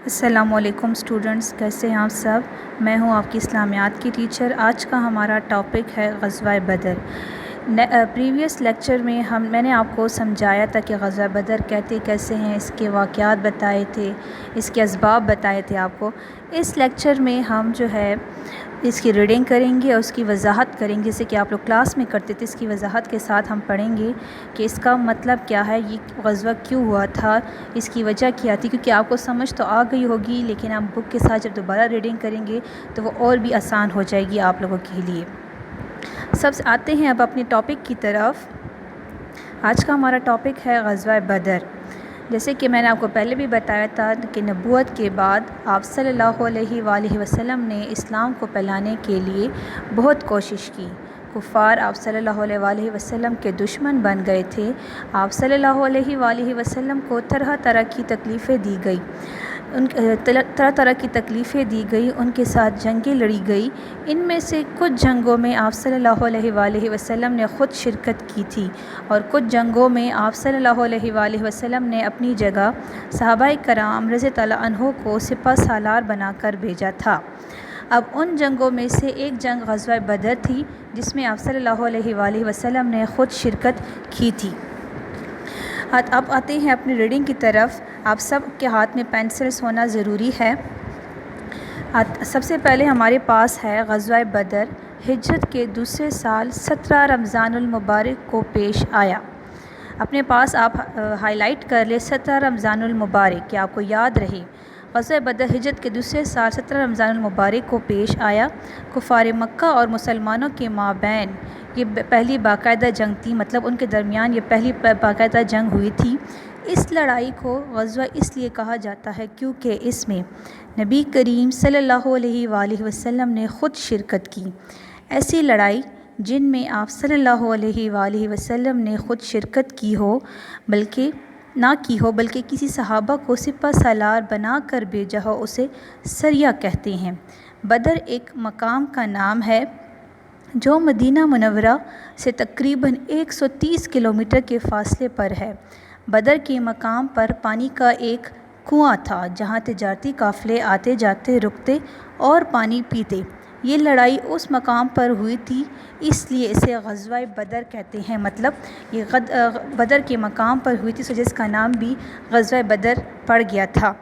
السلام علیکم اسٹوڈنٹس، کیسے ہیں آپ سب؟ میں ہوں آپ کی اسلامیات کی ٹیچر۔ آج کا ہمارا ٹاپک ہے غزوہ بدر۔ پریویس لیکچر میں میں نے آپ کو سمجھایا تھا کہ غزوہ بدر کہتے کیسے ہیں، اس کے واقعات بتائے تھے، اس کے اسباب بتائے تھے آپ کو۔ اس لیکچر میں ہم جو ہے اس کی ریڈنگ کریں گے اور اس کی وضاحت کریں گے، جیسے کہ آپ لوگ کلاس میں کرتے تھے۔ اس کی وضاحت کے ساتھ ہم پڑھیں گے کہ اس کا مطلب کیا ہے، یہ غزوہ کیوں ہوا تھا، اس کی وجہ کیا تھی، کیونکہ آپ کو سمجھ تو آ گئی ہوگی، لیکن آپ بک کے ساتھ جب دوبارہ ریڈنگ کریں گے تو وہ اور بھی آسان ہو جائے گی آپ لوگوں کے لیے۔ سب سے آتے ہیں اب اپنے ٹاپک کی طرف۔ آج کا ہمارا ٹاپک ہے غزوہ بدر۔ جیسے کہ میں نے آپ کو پہلے بھی بتایا تھا کہ نبوت کے بعد آپ صلی اللہ علیہ وآلہ وسلم نے اسلام کو پھیلانے کے لیے بہت کوشش کی۔ کفار آپ صلی اللہ علیہ وآلہ وسلم کے دشمن بن گئے تھے۔ آپ صلی اللہ علیہ وآلہ وسلم کو طرح طرح کی تکلیفیں دی گئی، ان کے ساتھ جنگیں لڑی گئی۔ ان میں سے کچھ جنگوں میں آپ صلی اللہ علیہ وآلہ وسلم نے خود شرکت کی تھی، اور کچھ جنگوں میں آپ صلی اللہ علیہ وآلہ وسلم نے اپنی جگہ صحابہ کرام رضی اللہ عنہ کو سپہ سالار بنا کر بھیجا تھا۔ اب ان جنگوں میں سے ایک جنگ غزوہ بدر تھی، جس میں آپ صلی اللہ علیہ وآلہ وسلم نے خود شرکت کی تھی۔ اب آتے ہیں اپنی ریڈنگ کی طرف۔ آپ سب کے ہاتھ میں پینسلز ہونا ضروری ہے۔ سب سے پہلے ہمارے پاس ہے غزوہ بدر ہجرت کے دوسرے سال 17 رمضان المبارک کو پیش آیا۔ اپنے پاس آپ ہائی لائٹ کر لیں 17 رمضان المبارک، کہ آپ کو یاد رہے۔ غزوہ بدر ہجرت کے دوسرے سال 17 رمضان المبارک کو پیش آیا۔ کفار مکہ اور مسلمانوں کے مابین یہ پہلی باقاعدہ جنگ تھی، مطلب ان کے درمیان یہ پہلی باقاعدہ جنگ ہوئی تھی۔ اس لڑائی کو غزوہ اس لیے کہا جاتا ہے کیونکہ اس میں نبی کریم صلی اللہ علیہ وآلہ وسلم نے خود شرکت کی۔ ایسی لڑائی جن میں آپ صلی اللہ علیہ وآلہ وسلم نے خود شرکت کی ہو، بلکہ کسی صحابہ کو سپہ سالار بنا کر بھیجا ہو، اسے سریہ کہتے ہیں۔ بدر ایک مقام کا نام ہے جو مدینہ منورہ سے تقریباً 130 کلومیٹر کے فاصلے پر ہے۔ بدر کے مقام پر پانی کا ایک کنواں تھا جہاں تجارتی قافلے آتے جاتے رکتے اور پانی پیتے۔ یہ لڑائی اس مقام پر ہوئی تھی، اس لیے اسے غزوہ بدر کہتے ہیں، مطلب یہ بدر کے مقام پر ہوئی تھی، جس کا نام بھی غزوہ بدر پڑ گیا تھا۔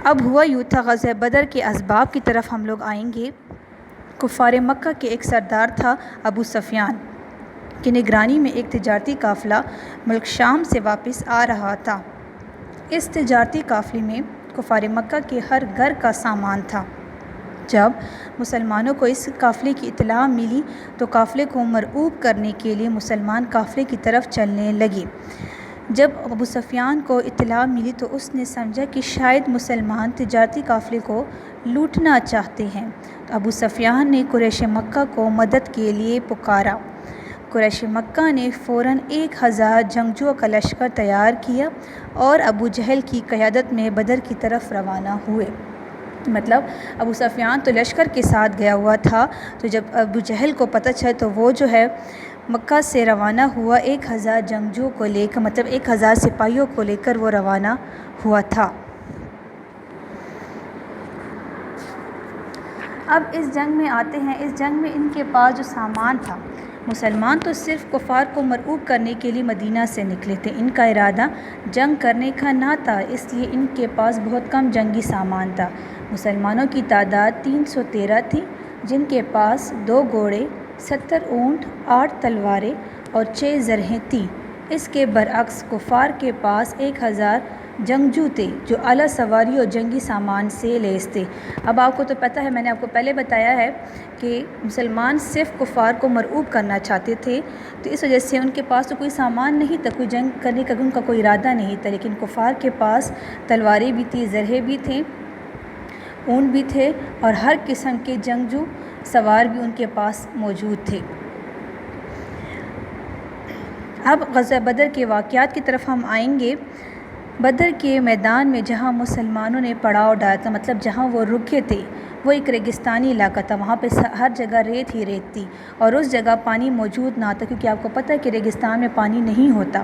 اب ہوا یوں تھا، غزوہ بدر کے اسباب کی طرف ہم لوگ آئیں گے۔ کفار مکہ کے ایک سردار تھا ابو سفیان، کی نگرانی میں ایک تجارتی قافلہ ملک شام سے واپس آ رہا تھا۔ اس تجارتی قافلے میں کفار مکہ کے ہر گھر کا سامان تھا۔ جب مسلمانوں کو اس قافلے کی اطلاع ملی تو قافلے کو مرعوب کرنے کے لیے مسلمان قافلے کی طرف چلنے لگے۔ جب ابو سفیان کو اطلاع ملی تو اس نے سمجھا کہ شاید مسلمان تجارتی قافلے کو لوٹنا چاہتے ہیں، تو ابو سفیان نے قریش مکہ کو مدد کے لیے پکارا۔ قریش مکہ نے فوراً 1000 جنگجوؤں کا لشکر تیار کیا اور ابو جہل کی قیادت میں بدر کی طرف روانہ ہوئے۔ مطلب ابو سفیان تو لشکر کے ساتھ گیا ہوا تھا، تو جب ابو جہل کو پتہ چلا تو وہ جو ہے مکہ سے روانہ ہوا 1000 جنگجوؤں کو لے کر، مطلب 1000 سپاہیوں کو لے کر وہ روانہ ہوا تھا۔ اب اس جنگ میں آتے ہیں۔ اس جنگ میں ان کے پاس جو سامان تھا، مسلمان تو صرف کفار کو مرعوب کرنے کے لیے مدینہ سے نکلے تھے، ان کا ارادہ جنگ کرنے کا نہ تھا، اس لیے ان کے پاس بہت کم جنگی سامان تھا۔ مسلمانوں کی تعداد 313 تھی، جن کے پاس 2 گھوڑے، 70 اونٹ، 8 تلواریں اور 6 زرہیں تھیں۔ اس کے برعکس کفار کے پاس 1000 جنگجو تھے جو اعلیٰ سواری اور جنگی سامان سے لیس تھے۔ اب آپ کو تو پتہ ہے، میں نے آپ کو پہلے بتایا ہے کہ مسلمان صرف کفار کو مرعوب کرنا چاہتے تھے، تو اس وجہ سے ان کے پاس تو کوئی سامان نہیں تھا، کوئی جنگ کرنے کا ان کا کوئی ارادہ نہیں تھا، لیکن کفار کے پاس تلواریں بھی تھیں، زرہیں بھی تھیں، اونٹ بھی تھے، اور ہر قسم کے جنگجو سوار بھی ان کے پاس موجود تھے۔ اب غزوہ بدر کے واقعات کی طرف ہم آئیں گے۔ بدر کے میدان میں جہاں مسلمانوں نے پڑاؤ ڈالا تھا، مطلب جہاں وہ رکے تھے، وہ ایک ریگستانی علاقہ تھا، وہاں پہ ہر جگہ ریت ہی ریت تھی، اور اس جگہ پانی موجود نہ تھا، کیونکہ آپ کو پتہ ہے کہ ریگستان میں پانی نہیں ہوتا۔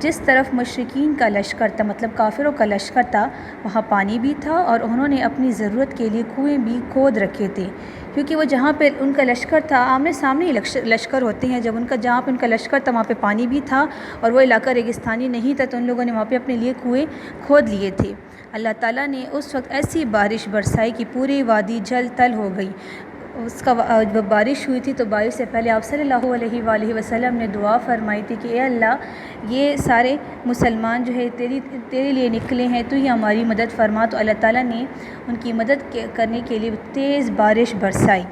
جس طرف مشرکین کا لشکر تھا، مطلب کافروں کا لشکر تھا، وہاں پانی بھی تھا، اور انہوں نے اپنی ضرورت کے لیے کنویں بھی کھود رکھے تھے، کیونکہ وہ جہاں پہ ان کا لشکر تھا، آمنے سامنے ہی لشکر ہوتے ہیں، جب جہاں پہ ان کا لشکر تھا وہاں پہ پانی بھی تھا اور وہ علاقہ ریگستانی نہیں تھا، تو ان لوگوں نے وہاں پہ اپنے لیے کنویں کھود لیے تھے۔ اللہ تعالیٰ نے اس وقت ایسی بارش برسائی کہ پوری وادی جل تل ہو گئی۔ جب بارش ہوئی تھی تو بارش سے پہلے آپ صلی اللہ علیہ وآلہ وسلم نے دعا فرمائی تھی کہ اے اللہ، یہ سارے مسلمان جو ہے تیرے لیے نکلے ہیں، تو ہی ہماری مدد فرما۔ تو اللہ تعالیٰ نے ان کی مدد کرنے کے لیے تیز بارش برسائی۔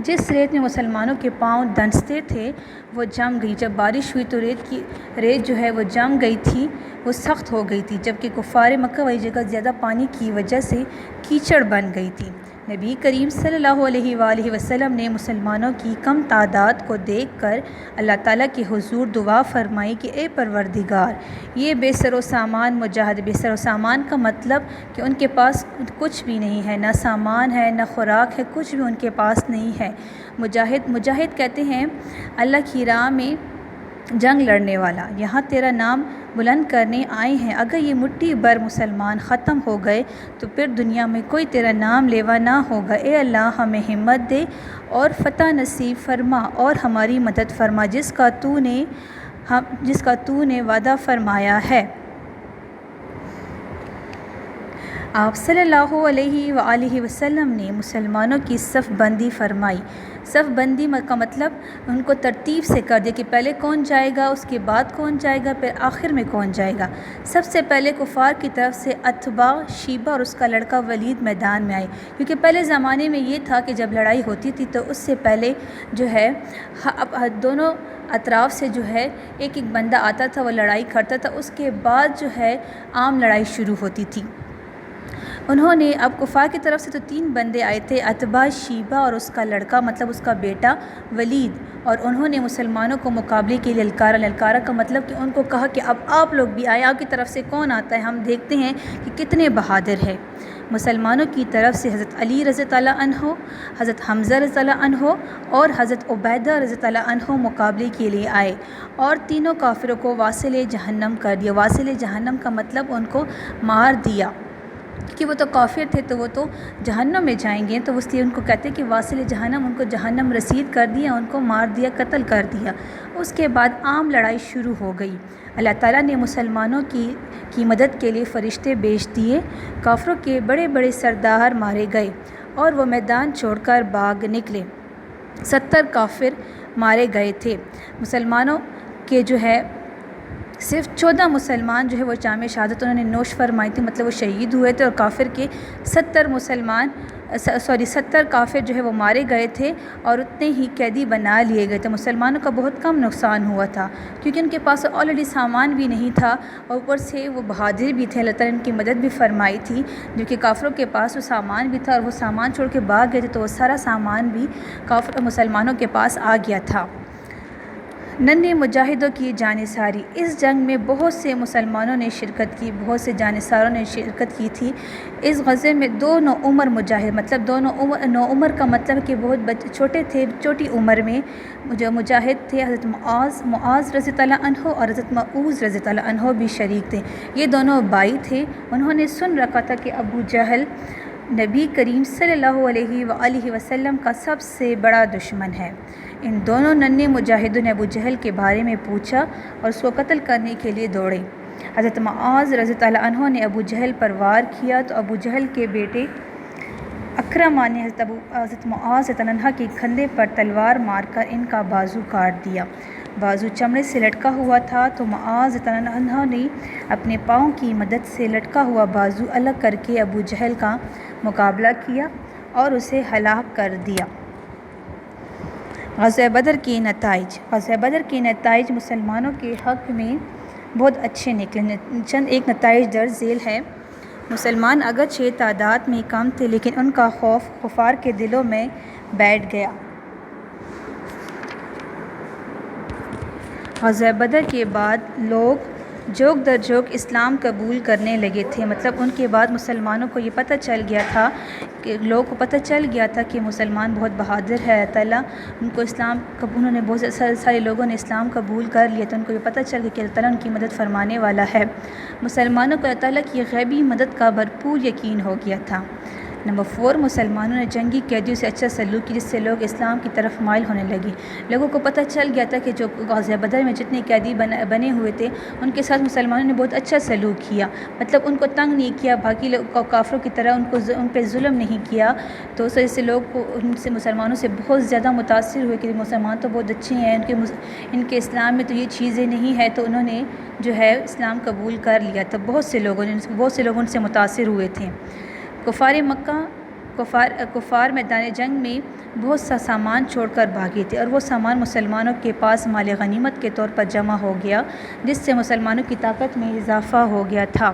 جس ریت میں مسلمانوں کے پاؤں دنستے تھے وہ جم گئی، جب بارش ہوئی تو ریت جو ہے وہ جم گئی تھی، وہ سخت ہو گئی تھی، جبکہ کفار مکہ والی جگہ زیادہ پانی کی وجہ سے کیچڑ بن گئی تھی۔ نبی کریم صلی اللہ علیہ وآلہ وسلم نے مسلمانوں کی کم تعداد کو دیکھ کر اللہ تعالیٰ کے حضور دعا فرمائی کہ اے پروردگار، یہ بے سر و سامان مجاہد، بے سر و سامان کا مطلب کہ ان کے پاس کچھ بھی نہیں ہے، نہ سامان ہے نہ خوراک ہے، کچھ بھی ان کے پاس نہیں ہے۔ مجاہد کہتے ہیں اللہ کی راہ میں جنگ لڑنے والا، یہاں تیرا نام بلند کرنے آئے ہیں، اگر یہ مٹھی بھر مسلمان ختم ہو گئے تو پھر دنیا میں کوئی تیرا نام لیوا نہ ہوگا۔ اے اللہ، ہمیں ہمت دے اور فتح نصیب فرما اور ہماری مدد فرما، جس کا تو نے وعدہ فرمایا ہے۔ آپ صلی اللہ علیہ وآلہ وسلم نے مسلمانوں کی صف بندی فرمائی۔ صف بندی کا مطلب ان کو ترتیب سے کر دیا کہ پہلے کون جائے گا، اس کے بعد کون جائے گا، پھر آخر میں کون جائے گا۔ سب سے پہلے کفار کی طرف سے عتبہ، شیبہ اور اس کا لڑکا ولید میدان میں آئے، کیونکہ پہلے زمانے میں یہ تھا کہ جب لڑائی ہوتی تھی تو اس سے پہلے جو ہے دونوں اطراف سے جو ہے ایک بندہ آتا تھا، وہ لڑائی کرتا تھا، اس کے بعد جو ہے عام لڑائی شروع ہوتی تھی۔ انہوں نے اب کفار کی طرف سے تو 3 بندے آئے تھے، عتبہ، شیبہ اور اس کا لڑکا مطلب اس کا بیٹا ولید، اور انہوں نے مسلمانوں کو مقابلے کے لیے للکارا کا مطلب کہ ان کو کہا کہ اب آپ لوگ بھی آئے، آپ کی طرف سے کون آتا ہے، ہم دیکھتے ہیں کہ کتنے بہادر ہے۔ مسلمانوں کی طرف سے حضرت علی رضی اللہ عنہ، حضرت حمزہ رضی اللہ عنہ اور حضرت عبیدہ رضی اللہ عنہ مقابلے کے لیے آئے، اور تینوں کافروں کو واصل جہنم کر دیا۔ واصل جہنم کا مطلب ان کو مار دیا، کہ وہ تو کافر تھے تو وہ تو جہنم میں جائیں گے، تو اس لیے ان کو کہتے ہیں کہ واصل جہنم، ان کو جہنم رسید کر دیا، ان کو مار دیا، قتل کر دیا۔ اس کے بعد عام لڑائی شروع ہو گئی۔ اللہ تعالیٰ نے مسلمانوں کی مدد کے لیے فرشتے بھیج دیے، کافروں کے بڑے بڑے سردار مارے گئے اور وہ میدان چھوڑ کر بھاگ نکلے۔ 70 کافر مارے گئے تھے۔ مسلمانوں کے جو ہے صرف 14 مسلمان جو ہے وہ جام شہادت انہوں نے نوش فرمائی تھی، مطلب وہ شہید ہوئے تھے، اور کافر کے 70 کافر جو ہے وہ مارے گئے تھے اور اتنے ہی قیدی بنا لیے گئے تھے۔ مسلمانوں کا بہت کم نقصان ہوا تھا، کیونکہ ان کے پاس آلریڈی سامان بھی نہیں تھا، اور اوپر سے وہ بہادر بھی تھے، اللہ تعالیٰ نے ان کی مدد بھی فرمائی تھی، جو کہ کافروں کے پاس وہ سامان بھی تھا اور وہ سامان چھوڑ کے بھاگ گئے تھے، تو وہ سارا سامان بھی مسلمانوں کے پاس آ گیا تھا۔ ننھے مجاہدوں کی جانثاری، اس جنگ میں بہت سے مسلمانوں نے شرکت کی، بہت سے جانثاروں نے شرکت کی تھی۔ اس غزوے میں 2 نوعمر مجاہد، مطلب نوعمر کا مطلب کہ بہت چھوٹے تھے، چھوٹی عمر میں جو مجاہد تھے، حضرت معاذ رضی اللہ عنہ اور حضرت معوذ رضی اللہ عنہ بھی شریک تھے۔ یہ دونوں بھائی تھے، انہوں نے سن رکھا تھا کہ ابو جہل نبی کریم صلی اللہ علیہ وآلہ وسلم کا سب سے بڑا دشمن ہے۔ ان دونوں ننھے مجاہدوں نے ابو جہل کے بارے میں پوچھا اور اس کو قتل کرنے کے لیے دوڑے۔ حضرت معاذ رضی اللہ عنہ نے ابو جہل پر وار کیا تو ابو جہل کے بیٹے اکرمہ نے حضرت معاذ رضی اللہ عنہ کے کندھے پر تلوار مار کر ان کا بازو کاٹ دیا۔ بازو چمڑے سے لٹکا ہوا تھا تو معاذ رضی اللہ عنہ نے اپنے پاؤں کی مدد سے لٹکا ہوا بازو الگ کر کے ابو جہل کا مقابلہ کیا اور اسے ہلاک کر دیا۔ غزوہ بدر کے نتائج مسلمانوں کے حق میں بہت اچھے نکلے۔ چند ایک نتائج درج ذیل ہے۔ مسلمان اگرچہ تعداد میں کم تھے لیکن ان کا خوف کفار کے دلوں میں بیٹھ گیا۔ غزوہ بدر کے بعد لوگ جوک در جوک اسلام قبول کرنے لگے تھے، مطلب ان کے بعد مسلمانوں کو یہ پتہ چل گیا تھا کہ لوگوں کو پتہ چل گیا تھا کہ مسلمان بہت بہادر ہے، اللہ تعالیٰ ان کو انہوں نے بہت سارے لوگوں نے اسلام قبول کر لیا، تو ان کو یہ پتہ چل گیا کہ اللہ تعالیٰ ان کی مدد فرمانے والا ہے۔ مسلمانوں کو اللہ تعالیٰ کی غیبی مدد کا بھرپور یقین ہو گیا تھا۔ نمبر 4، مسلمانوں نے جنگی قیدیوں سے اچھا سلوک کیا، جس سے لوگ اسلام کی طرف مائل ہونے لگے۔ لوگوں کو پتہ چل گیا تھا کہ جو غزوہ بدر میں جتنے قیدی بنے ہوئے تھے ان کے ساتھ مسلمانوں نے بہت اچھا سلوک کیا، مطلب ان کو تنگ نہیں کیا، باقی کافروں کی طرح ان پہ ظلم نہیں کیا۔ تو اس وجہ سے لوگ مسلمانوں سے بہت زیادہ متاثر ہوئے کہ مسلمان تو بہت اچھے ہیں، ان کے اسلام میں تو یہ چیزیں نہیں ہے، تو انہوں نے جو ہے اسلام قبول کر لیا تھا۔ بہت سے لوگ ان سے متاثر ہوئے تھے۔ کفار میدان جنگ میں بہت سا سامان چھوڑ کر بھاگے تھے، اور وہ سامان مسلمانوں کے پاس مال غنیمت کے طور پر جمع ہو گیا، جس سے مسلمانوں کی طاقت میں اضافہ ہو گیا تھا۔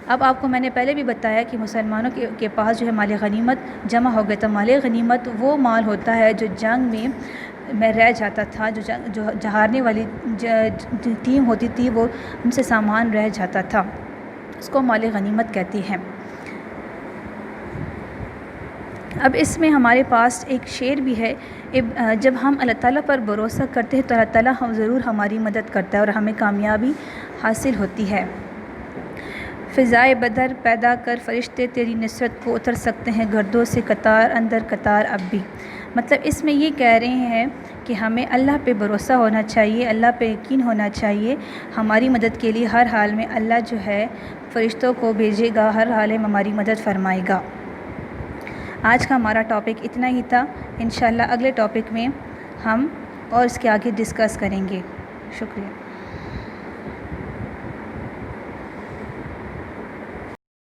اب آپ کو میں نے پہلے بھی بتایا کہ مسلمانوں کے پاس جو ہے مال غنیمت جمع ہو گیا تھا۔ مال غنیمت وہ مال ہوتا ہے جو جنگ میں رہ جاتا تھا، جو ہارنے والی ٹیم ہوتی تھی وہ ان سے سامان رہ جاتا تھا، اس کو مال غنیمت کہتے ہیں۔ اب اس میں ہمارے پاس ایک شعر بھی ہے، جب ہم اللہ تعالیٰ پر بھروسہ کرتے ہیں تو اللہ تعالیٰ ضرور ہماری مدد کرتا ہے اور ہمیں کامیابی حاصل ہوتی ہے۔ فضائے بدر پیدا کر فرشتے تیری نصرت کو اتر سکتے ہیں گردوں سے قطار اندر قطار اب بھی۔ مطلب اس میں یہ کہہ رہے ہیں کہ ہمیں اللہ پہ بھروسہ ہونا چاہیے، اللہ پہ یقین ہونا چاہیے، ہماری مدد کے لیے ہر حال میں اللہ جو ہے فرشتوں کو بھیجے گا، ہر حال میں ہماری مدد فرمائے گا۔ آج کا ہمارا ٹاپک اتنا ہی تھا، انشاءاللہ اگلے ٹاپک میں ہم اور اس کے آگے ڈسکس کریں گے۔ شکریہ۔